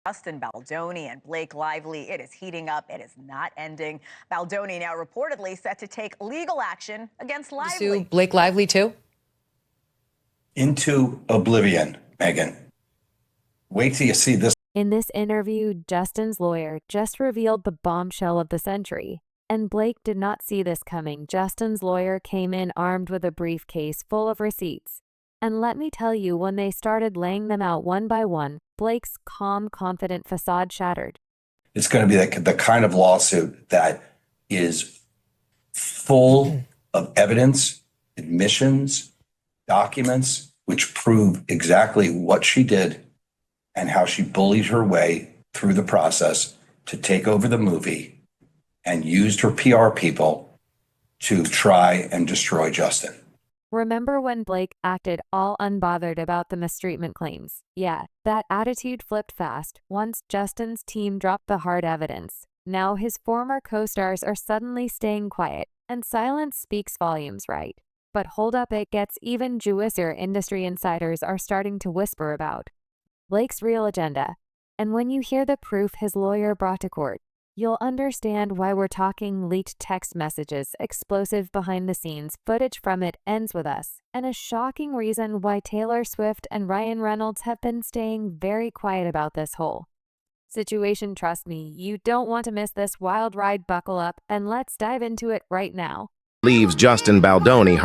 Justin Baldoni and Blake Lively. It is heating up. It is not ending. Baldoni now reportedly set to take legal action against Sue Lively. Blake Lively too? Into oblivion, Megan. Wait till you see this. In this interview, Justin's lawyer just revealed the bombshell of the century. And Blake did not see this coming. Justin's lawyer came in armed with a briefcase full of receipts. And let me tell you, when they started laying them out one by one, Blake's calm, confident facade shattered. It's going to be the kind of lawsuit that is full of evidence, admissions, documents, which prove exactly what she did and how she bullied her way through the process to take over the movie and used her PR people to try and destroy Justin. Remember when Blake acted all unbothered about the mistreatment claims? Yeah, that attitude flipped fast once Justin's team dropped the hard evidence. Now his former co-stars are suddenly staying quiet, and silence speaks volumes, right? But hold up, it gets even juicier. Industry insiders are starting to whisper about Blake's real agenda. And when you hear the proof his lawyer brought to court, you'll understand why we're talking leaked text messages, explosive behind-the-scenes footage from it ends with us, and a shocking reason why Taylor Swift and Ryan Reynolds have been staying very quiet about this whole situation. Trust me, you don't want to miss this wild ride. Buckle up, and let's dive into it right now. Leaves Justin Baldoni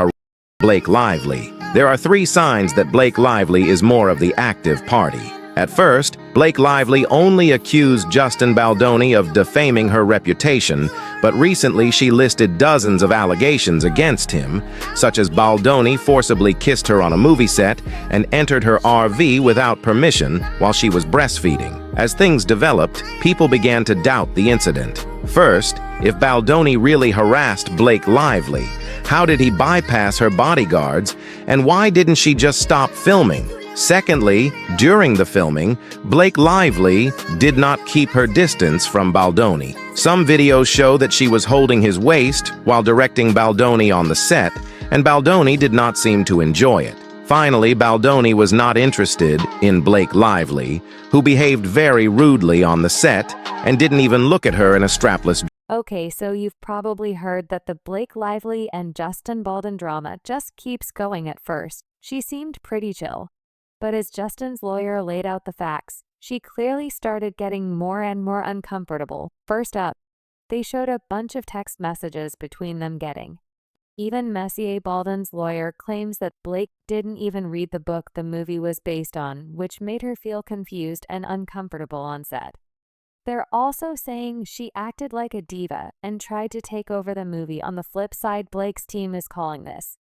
Blake Lively. There are 3 signs that Blake Lively is more of the active party. At first, Blake Lively only accused Justin Baldoni of defaming her reputation, but recently she listed dozens of allegations against him, such as Baldoni forcibly kissed her on a movie set and entered her RV without permission while she was breastfeeding. As things developed, people began to doubt the incident. First, if Baldoni really harassed Blake Lively, how did he bypass her bodyguards, and why didn't she just stop filming? Secondly, during the filming, Blake Lively did not keep her distance from Baldoni. Some videos show that she was holding his waist while directing Baldoni on the set, and Baldoni did not seem to enjoy it. Finally, Baldoni was not interested in Blake Lively, who behaved very rudely on the set and didn't even look at her in a strapless. Okay, so you've probably heard that the Blake Lively and Justin Baldoni drama just keeps going. At first, she seemed pretty chill. But as Justin's lawyer laid out the facts, she clearly started getting more and more uncomfortable. First up, they showed a bunch of text messages between them getting. Even Messier Baldwin's lawyer claims that Blake didn't even read the book the movie was based on, which made her feel confused and uncomfortable on set. They're also saying she acted like a diva and tried to take over the movie. On the flip side, Blake's team is calling this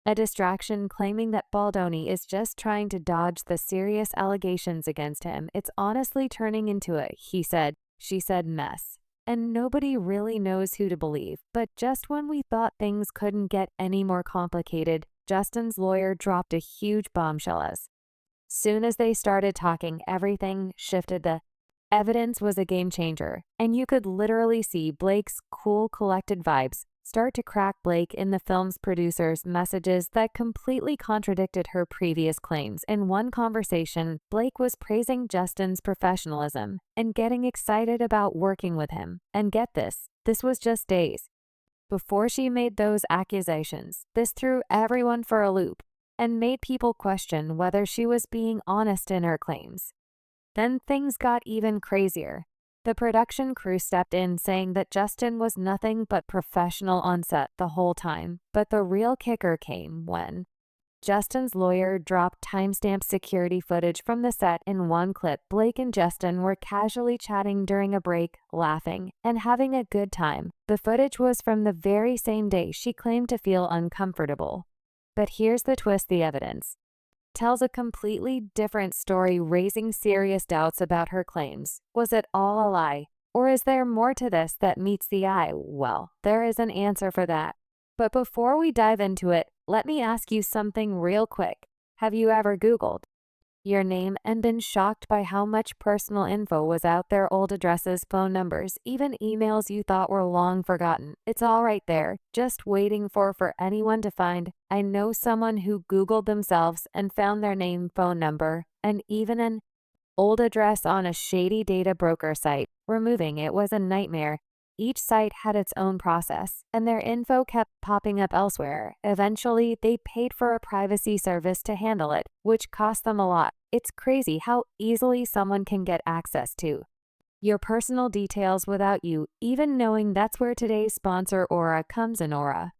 a distraction, claiming that Baldoni is just trying to dodge the serious allegations against him. It's honestly turning into a he said, she said mess. And nobody really knows who to believe. But just when we thought things couldn't get any more complicated, Justin's lawyer dropped a huge bombshell. As soon as they started talking, everything shifted. The evidence was a game changer, and you could literally see Blake's cool, collected vibes start to crack. Blake in the film's producers' messages that completely contradicted her previous claims. In one conversation, Blake was praising Justin's professionalism and getting excited about working with him. And get this was just days before she made those accusations. This threw everyone for a loop and made people question whether she was being honest in her claims. Then things got even crazier. The production crew stepped in, saying that Justin was nothing but professional on set the whole time. But the real kicker came when Justin's lawyer dropped timestamp security footage from the set. In one clip, Blake and Justin were casually chatting during a break, laughing and having a good time. The footage was from the very same day she claimed to feel uncomfortable. But here's the twist: the evidence tells a completely different story, raising serious doubts about her claims. Was it all a lie? Or is there more to this that meets the eye? Well, there is an answer for that. But before we dive into it, let me ask you something real quick. Have you ever Googled your name and been shocked by how much personal info was out there? Old addresses, phone numbers, even emails you thought were long forgotten. It's all right there, just waiting for anyone to find. I know someone who Googled themselves and found their name, phone number, and even an old address on a shady data broker site. Removing it was a nightmare. Each site had its own process, and their info kept popping up elsewhere. Eventually, they paid for a privacy service to handle it, which cost them a lot. It's crazy how easily someone can get access to your personal details without you even knowing. That's where today's sponsor, Aura, comes in. Aura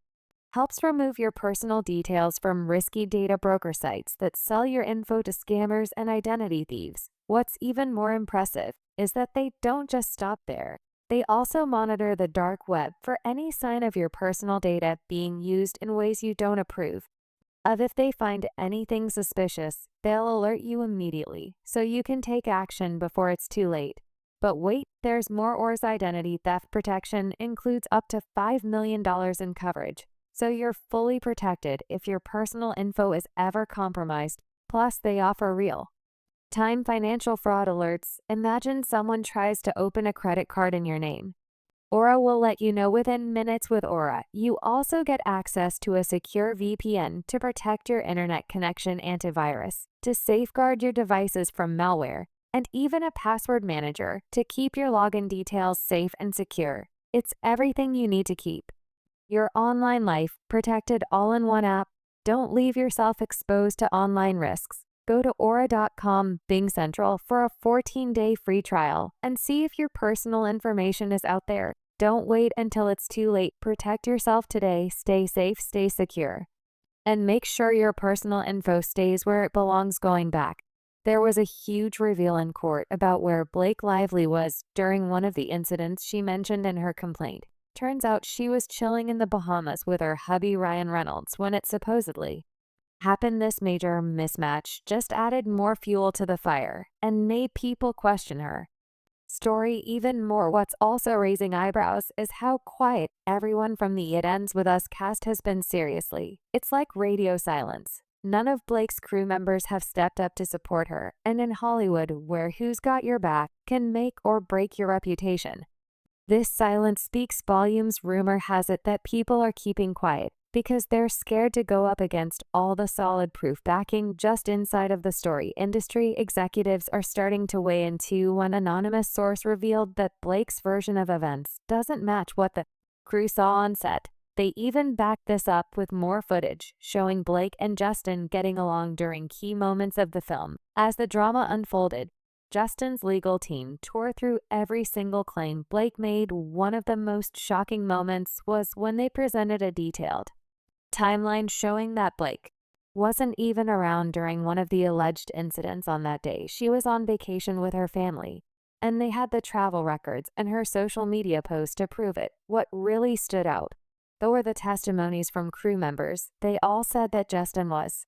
helps remove your personal details from risky data broker sites that sell your info to scammers and identity thieves. What's even more impressive is that they don't just stop there. They also monitor the dark web for any sign of your personal data being used in ways you don't approve of. If they find anything suspicious, they'll alert you immediately so you can take action before it's too late. But wait, there's more. Aura's identity theft protection includes up to $5 million in coverage, so you're fully protected if your personal info is ever compromised. Plus, they offer real-time financial fraud alerts. Imagine someone tries to open a credit card in your name. Aura will let you know within minutes. With Aura, you also get access to a secure VPN to protect your internet connection, antivirus to safeguard your devices from malware, and even a password manager to keep your login details safe and secure. It's everything you need to keep your online life protected all in one app. Don't leave yourself exposed to online risks. Go to Aura.com Bing Central for a 14-day free trial and see if your personal information is out there. Don't wait until it's too late. Protect yourself today. Stay safe, stay secure, and make sure your personal info stays where it belongs. Going back, there was a huge reveal in court about where Blake Lively was during one of the incidents she mentioned in her complaint. Turns out she was chilling in the Bahamas with her hubby Ryan Reynolds when it supposedly happened. This major mismatch just added more fuel to the fire and made people question her story even more. What's also raising eyebrows is how quiet everyone from the It Ends With Us cast has been. Seriously, it's like radio silence. None of Blake's crew members have stepped up to support her, and in Hollywood, where who's got your back can make or break your reputation, this silence speaks volumes. Rumor has it that people are keeping quiet because they're scared to go up against all the solid proof backing just inside of the story. Industry executives are starting to weigh in too. One anonymous source revealed that Blake's version of events doesn't match what the crew saw on set. They even backed this up with more footage showing Blake and Justin getting along during key moments of the film. As the drama unfolded, Justin's legal team tore through every single claim Blake made. One of the most shocking moments was when they presented a detailed timeline showing that Blake wasn't even around during one of the alleged incidents. On that day, she was on vacation with her family, and they had the travel records and her social media posts to prove it. What really stood out, though, were the testimonies from crew members. They all said that Justin was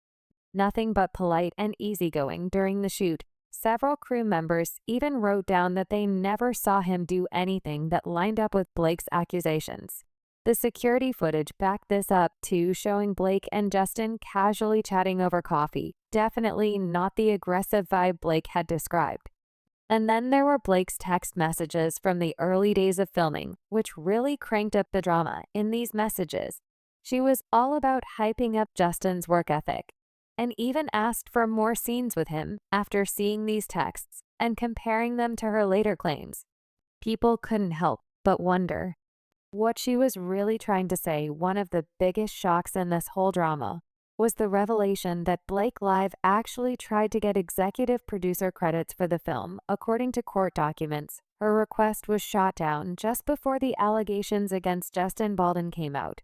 nothing but polite and easygoing during the shoot. Several crew members even wrote down that they never saw him do anything that lined up with Blake's accusations. The security footage backed this up too, showing Blake and Justin casually chatting over coffee. Definitely not the aggressive vibe Blake had described. And then there were Blake's text messages from the early days of filming, which really cranked up the drama. In these messages, she was all about hyping up Justin's work ethic, and even asked for more scenes with him. After seeing these texts and comparing them to her later claims, people couldn't help but wonder what she was really trying to say. One of the biggest shocks in this whole drama was the revelation that Blake Live actually tried to get executive producer credits for the film. According to court documents, her request was shot down just before the allegations against Justin Baldoni came out.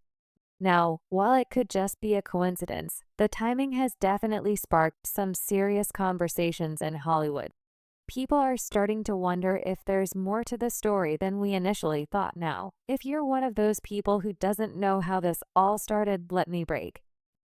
Now, while it could just be a coincidence, the timing has definitely sparked some serious conversations in Hollywood. People are starting to wonder if there's more to the story than we initially thought. Now, if you're one of those people who doesn't know how this all started, let me break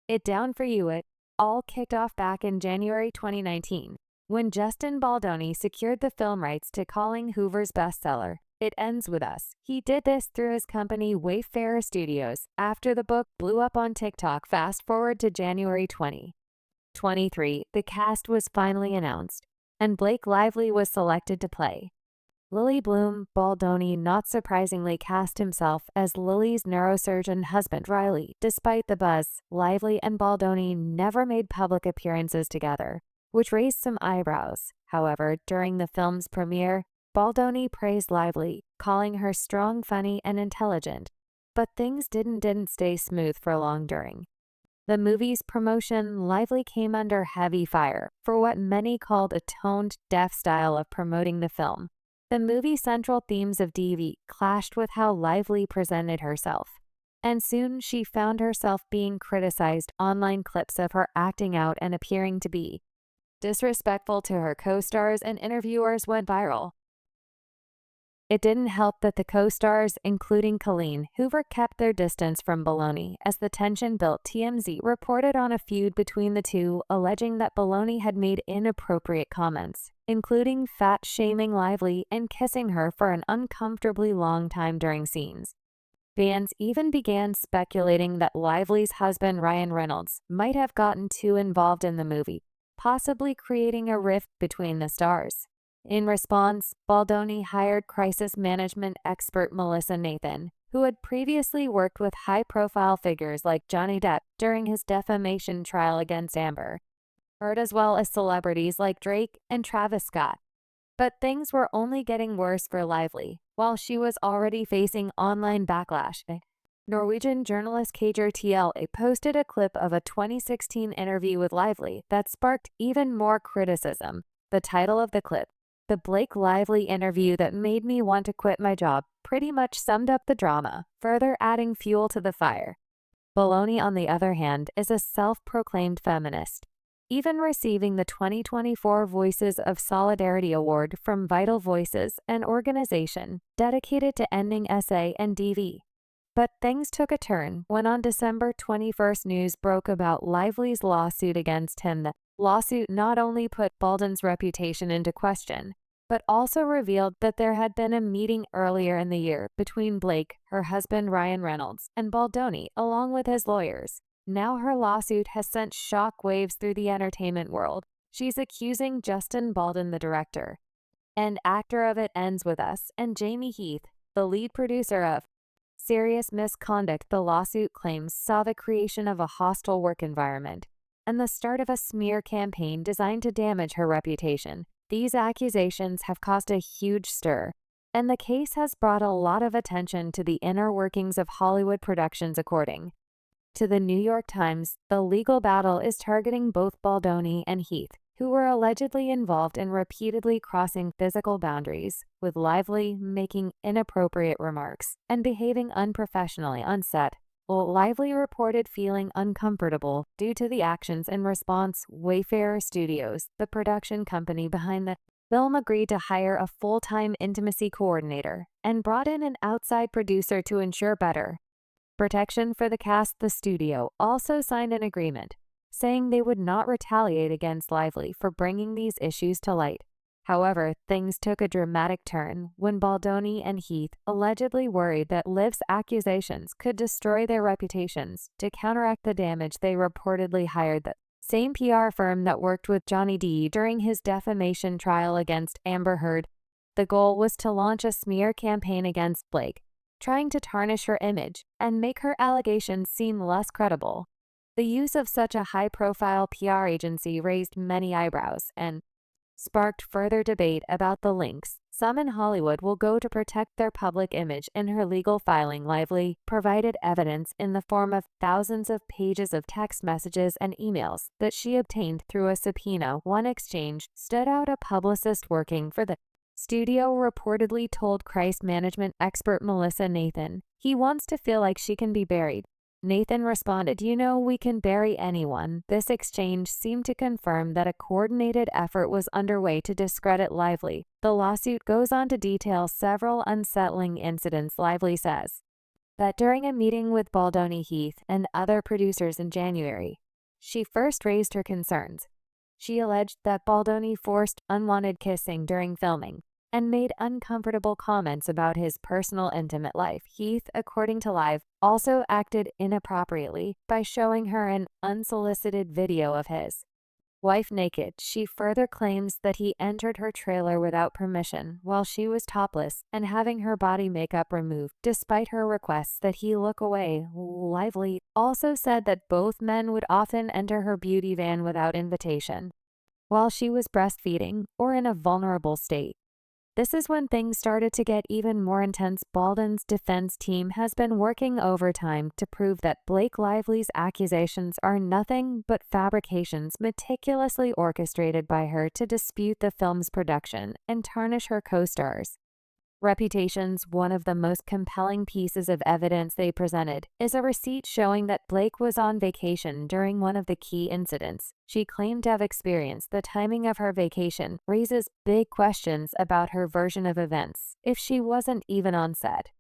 it down for you. It all kicked off back in January 2019, when Justin Baldoni secured the film rights to Colleen Hoover's bestseller, It Ends With Us. He did this through his company Wayfarer Studios. After the book blew up on TikTok, fast forward to January 2023, the cast was finally announced, and Blake Lively was selected to play Lily Bloom. Baldoni, not surprisingly, cast himself as Lily's neurosurgeon husband Riley. Despite the buzz, Lively and Baldoni never made public appearances together, which raised some eyebrows. However, during the film's premiere, Baldoni praised Lively, calling her strong, funny, and intelligent. But things didn't stay smooth for long during the movie's promotion. Lively came under heavy fire for what many called a tone-deaf style of promoting the film. The movie's central themes of DV clashed with how Lively presented herself, and soon she found herself being criticized. Online clips of her acting out and appearing to be disrespectful to her co-stars and interviewers went viral. It didn't help that the co-stars, including Colleen Hoover, kept their distance from Baldoni as the tension built. TMZ reported on a feud between the two, alleging that Baldoni had made inappropriate comments, including fat-shaming Lively and kissing her for an uncomfortably long time during scenes. Fans even began speculating that Lively's husband Ryan Reynolds might have gotten too involved in the movie, possibly creating a rift between the stars. In response, Baldoni hired crisis management expert Melissa Nathan, who had previously worked with high-profile figures like Johnny Depp during his defamation trial against Amber Heard, as well as celebrities like Drake and Travis Scott. But things were only getting worse for Lively, while she was already facing online backlash. Norwegian journalist KJRTL posted a clip of a 2016 interview with Lively that sparked even more criticism. The title of the clip, "The Blake Lively Interview That Made Me Want to Quit My Job," pretty much summed up the drama, further adding fuel to the fire. Baldoni, on the other hand, is a self-proclaimed feminist, even receiving the 2024 Voices of Solidarity Award from Vital Voices, an organization dedicated to ending SA and DV. But things took a turn when on December 21st news broke about Lively's lawsuit against him. The lawsuit not only put Baldoni's reputation into question, but also revealed that there had been a meeting earlier in the year between Blake, her husband Ryan Reynolds, and Baldoni, along with his lawyers. Now her lawsuit has sent shock waves through the entertainment world. She's accusing Justin Baldoni, the director and actor of It Ends With Us, and Jamie Heath, the lead producer of serious misconduct. The lawsuit claims saw the creation of a hostile work environment and the start of a smear campaign designed to damage her reputation. These accusations have caused a huge stir, and the case has brought a lot of attention to the inner workings of Hollywood productions. According to the New York Times, the legal battle is targeting both Baldoni and Heath, who were allegedly involved in repeatedly crossing physical boundaries, with Lively making inappropriate remarks and behaving unprofessionally on set. Lively reported feeling uncomfortable due to the actions. In response, Wayfarer Studios, the production company behind the film, agreed to hire a full-time intimacy coordinator and brought in an outside producer to ensure better protection for the cast. The studio also signed an agreement saying they would not retaliate against Lively for bringing these issues to light. However, things took a dramatic turn when Baldoni and Heath allegedly worried that Liv's accusations could destroy their reputations. To counteract the damage, they reportedly hired the same PR firm that worked with Johnny Depp during his defamation trial against Amber Heard. The goal was to launch a smear campaign against Blake, trying to tarnish her image and make her allegations seem less credible. The use of such a high-profile PR agency raised many eyebrows and sparked further debate about the links some in Hollywood will go to protect their public image. In her legal filing, Lively provided evidence in the form of thousands of pages of text messages and emails that she obtained through a subpoena. One exchange stood out. A publicist working for the studio reportedly told crisis management expert Melissa Nathan, "He wants to feel like she can be buried." Nathan responded, "You know, we can bury anyone." This exchange seemed to confirm that a coordinated effort was underway to discredit Lively. The lawsuit goes on to detail several unsettling incidents. Lively says that during a meeting with Baldoni, Heath, and other producers in January, she first raised her concerns. She alleged that Baldoni forced unwanted kissing during filming and made uncomfortable comments about his personal intimate life. Heath, according to Live, also acted inappropriately by showing her an unsolicited video of his wife naked. She further claims that he entered her trailer without permission while she was topless and having her body makeup removed, despite her requests that he look away. Lively also said that both men would often enter her beauty van without invitation. while she was breastfeeding or in a vulnerable state. This is when things started to get even more intense. Baldwin's defense team has been working overtime to prove that Blake Lively's accusations are nothing but fabrications meticulously orchestrated by her to dispute the film's production and tarnish her co-stars' reputations. One of the most compelling pieces of evidence they presented is a receipt showing that Blake was on vacation during one of the key incidents she claimed to have experienced. The timing of her vacation raises big questions about her version of events if she wasn't even on set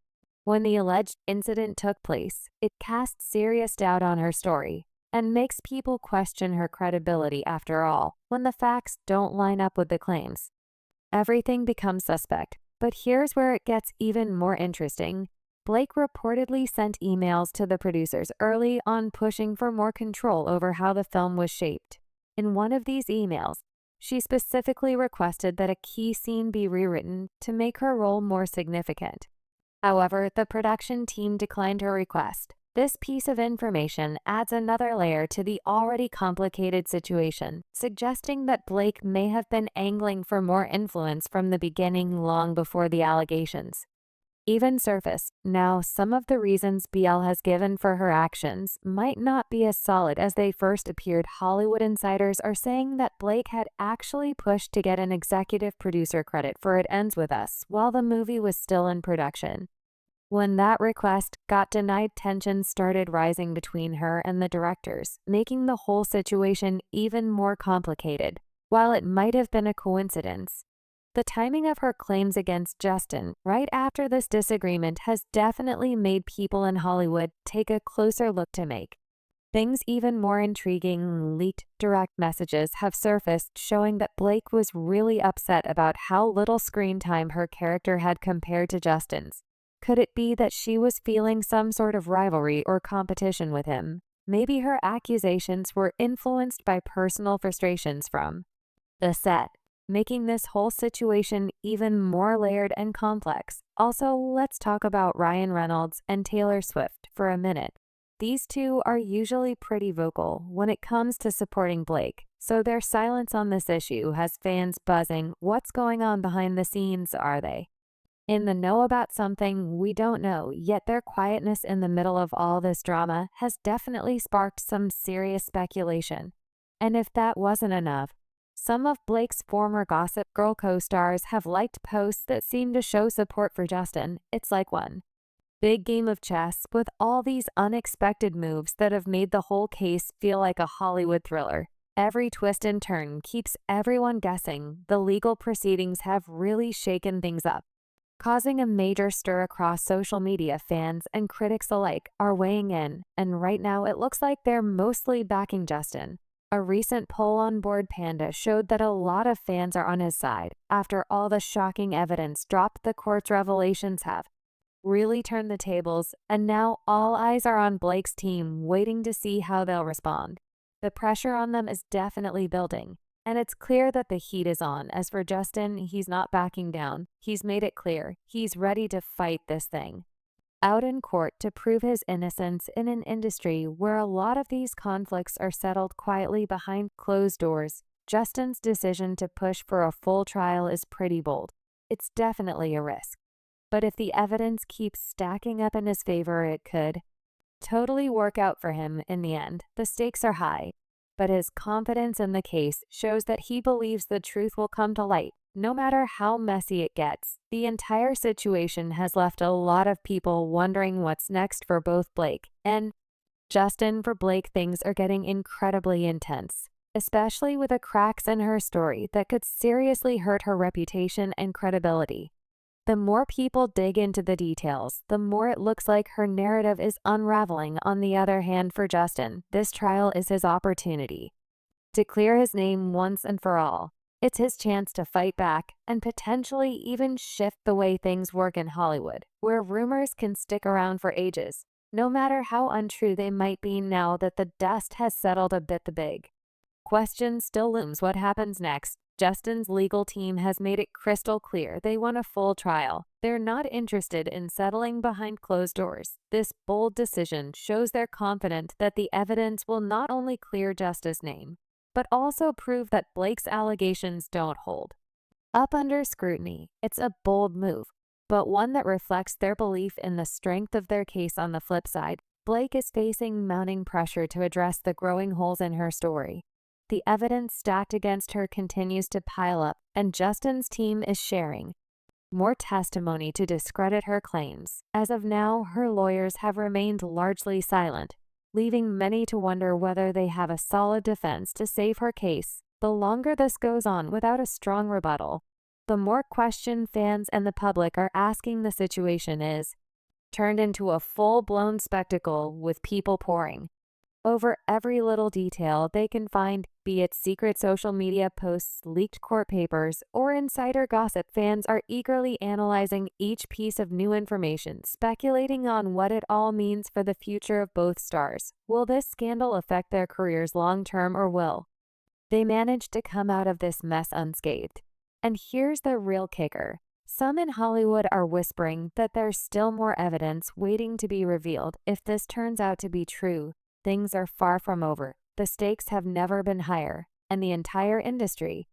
when the alleged incident took place. It casts serious doubt on her story and makes people question her credibility. After all, when the facts don't line up with the claims, everything becomes suspect. But here's where it gets even more interesting. Blake reportedly sent emails to the producers early on pushing for more control over how the film was shaped. In one of these emails, she specifically requested that a key scene be rewritten to make her role more significant. However, the production team declined her request. This piece of information adds another layer to the already complicated situation, suggesting that Blake may have been angling for more influence from the beginning, long before the allegations even surfaced. Now, some of the reasons BL has given for her actions might not be as solid as they first appeared. Hollywood insiders are saying that Blake had actually pushed to get an executive producer credit for It Ends With Us while the movie was still in production. When that request got denied, tensions started rising between her and the directors, making the whole situation even more complicated. While it might have been a coincidence, the timing of her claims against Justin right after this disagreement has definitely made people in Hollywood take a closer look to make things even more intriguing. Leaked direct messages have surfaced showing that Blake was really upset about how little screen time her character had compared to Justin's. Could it be that she was feeling some sort of rivalry or competition with him? Maybe her accusations were influenced by personal frustrations from the set, making this whole situation even more layered and complex. Also, let's talk about Ryan Reynolds and Taylor Swift for a minute. These two are usually pretty vocal when it comes to supporting Blake, so their silence on this issue has fans buzzing. What's going on behind the scenes? Are they in the know about something we don't know? Yet their quietness in the middle of all this drama has definitely sparked some serious speculation. And if that wasn't enough, some of Blake's former Gossip Girl co-stars have liked posts that seem to show support for Justin. It's like one big game of chess with all these unexpected moves that have made the whole case feel like a Hollywood thriller. Every twist and turn keeps everyone guessing. The legal proceedings have really shaken things up, causing a major stir across social media. Fans and critics alike are weighing in, and right now it looks like they're mostly backing Justin. A recent poll on Board Panda showed that a lot of fans are on his side after all the shocking evidence dropped. The court's revelations have really turned the tables, and now all eyes are on Blake's team, waiting to see how they'll respond. The pressure on them is definitely building, and it's clear that the heat is on. As for Justin, he's not backing down. He's made it clear he's ready to fight this thing out in court to prove his innocence in an industry where a lot of these conflicts are settled quietly behind closed doors. Justin's decision to push for a full trial is pretty bold. It's definitely a risk. But if the evidence keeps stacking up in his favor, it could totally work out for him in the end. The stakes are high, but his confidence in the case shows that he believes the truth will come to light, no matter how messy it gets. The entire situation has left a lot of people wondering what's next for both Blake and Justin. For Blake, things are getting incredibly intense, especially with the cracks in her story that could seriously hurt her reputation and credibility. The more people dig into the details, the more it looks like her narrative is unraveling. On the other hand, for Justin, this trial is his opportunity to clear his name once and for all. It's his chance to fight back and potentially even shift the way things work in Hollywood, where rumors can stick around for ages, no matter how untrue they might be. Now that the dust has settled a bit, the big question still looms. What happens next? Justin's legal team has made it crystal clear they want a full trial. They're not interested in settling behind closed doors. This bold decision shows they're confident that the evidence will not only clear Justin's name, but also prove that Blake's allegations don't hold. Up under scrutiny, it's a bold move, but one that reflects their belief in the strength of their case. On the flip side, Blake is facing mounting pressure to address the growing holes in her story. The evidence stacked against her continues to pile up, and Justin's team is sharing more testimony to discredit her claims. As of now, her lawyers have remained largely silent, leaving many to wonder whether they have a solid defense to save her case. The longer this goes on without a strong rebuttal, the more question fans and the public are asking. The situation is turned into a full-blown spectacle with people pouring over every little detail they can find, be it secret social media posts, leaked court papers, or insider gossip. Fans are eagerly analyzing each piece of new information, speculating on what it all means for the future of both stars. Will this scandal affect their careers long-term, or will they manage to come out of this mess unscathed? And here's the real kicker. Some in Hollywood are whispering that there's still more evidence waiting to be revealed. If this turns out to be true, things are far from over. The stakes have never been higher, and the entire industry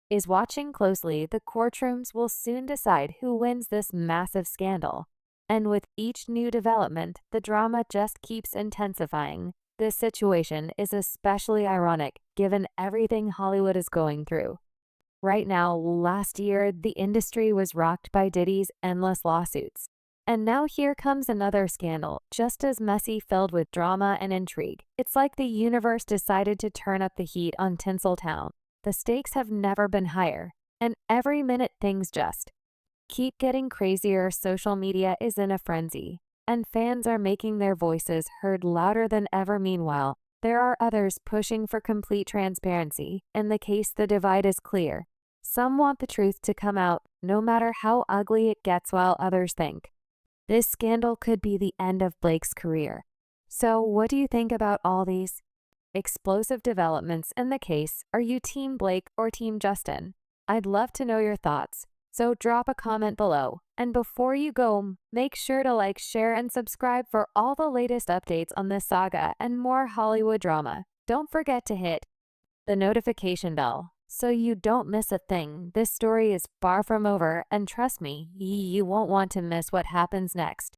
is watching closely. The courtrooms will soon decide who wins this massive scandal. And with each new development, the drama just keeps intensifying. This situation is especially ironic given everything Hollywood is going through right now. Last year, the industry was rocked by Diddy's endless lawsuits. And now here comes another scandal, just as messy, filled with drama and intrigue. It's like the universe decided to turn up the heat on Tinseltown. The stakes have never been higher, and every minute things just keep getting crazier. Social media is in a frenzy, and fans are making their voices heard louder than ever. Meanwhile, there are others pushing for complete transparency. In the case, the divide is clear. Some want the truth to come out, no matter how ugly it gets, while others think this scandal could be the end of Blake's career. So, what do you think about all these explosive developments in the case? Are you Team Blake or Team Justin? I'd love to know your thoughts, so drop a comment below. And before you go, make sure to like, share, and subscribe for all the latest updates on this saga and more Hollywood drama. Don't forget to hit the notification bell so you don't miss a thing. This story is far from over, and trust me, you won't want to miss what happens next.